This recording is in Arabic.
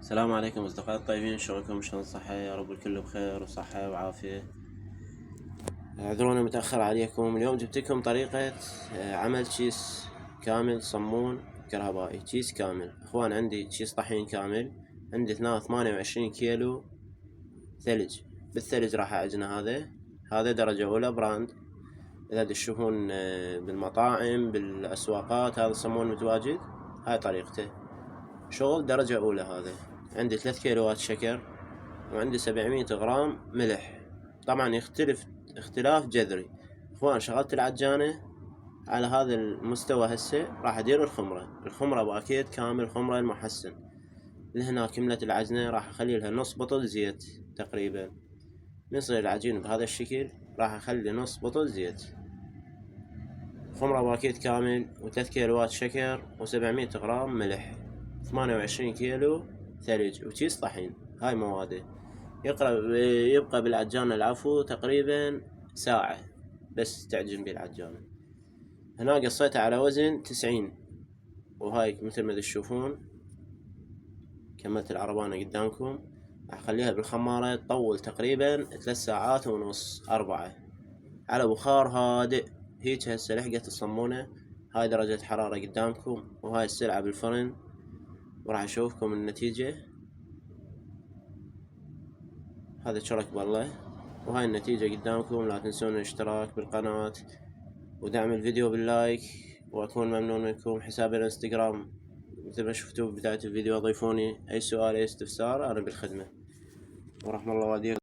السلام عليكم أصدقائي الطيبين، شلونكم؟ شلون الصحة؟ يا رب الكل بخير وصحة وعافية. اعذروني متأخر عليكم. اليوم جبتكم طريقة عمل تشيس كامل صمون كهربائي. تشيس كامل اخوان، عندي تشيس طحين كامل، عندي 28 كيلو ثلج. بالثلج راح اعجنه. هذا درجة اولى براند، اذا تشوفون بالمطاعم بالاسواقات هذا الصمون متواجد. هاي طريقته شغل درجة اولى. هذا عندي 3 كيلوات شكر، وعندي 700 غرام ملح. طبعا يختلف اختلاف جذري. اخوان، شغلت العجانة على هذا المستوى. هسه راح ادير الخمرة باكيت كامل، خمرة المحسن. لهنا كملت العجنة راح اخلي لها نص بطل زيت تقريبا. من يصير العجين بهذا الشكل راح اخلي نص بطل زيت. خمرة باكيت كامل، و3 كيلوات شكر، و700 غرام ملح، 28 كيلو ثلج، وكيس طحين. هاي مواده. يبقى بالعجانة العفو تقريبا ساعة بس تعجن بالعجانة. هنا قصيتها على وزن 90. وهاي مثل ما تشوفون كملت العربانة قدامكم. راح اخليها بالخمارة تطول تقريبا 3 ساعات ونص 4 على بخار هادئ. هيك هسه لحقت الصمونة. هاي درجة حرارة قدامكم، وهاي السلعة بالفرن، وراح اشوفكم النتيجة. هذا شرك بالله، وهاي النتيجة قدامكم. لا تنسون الاشتراك بالقناة ودعم الفيديو باللايك، واكون ممنون منكم. حسابي الانستغرام مثل ما شفتوا ببداية الفيديو. ضيفوني اي سؤال اي استفسار، انا بالخدمة. ورحم الله والديكم.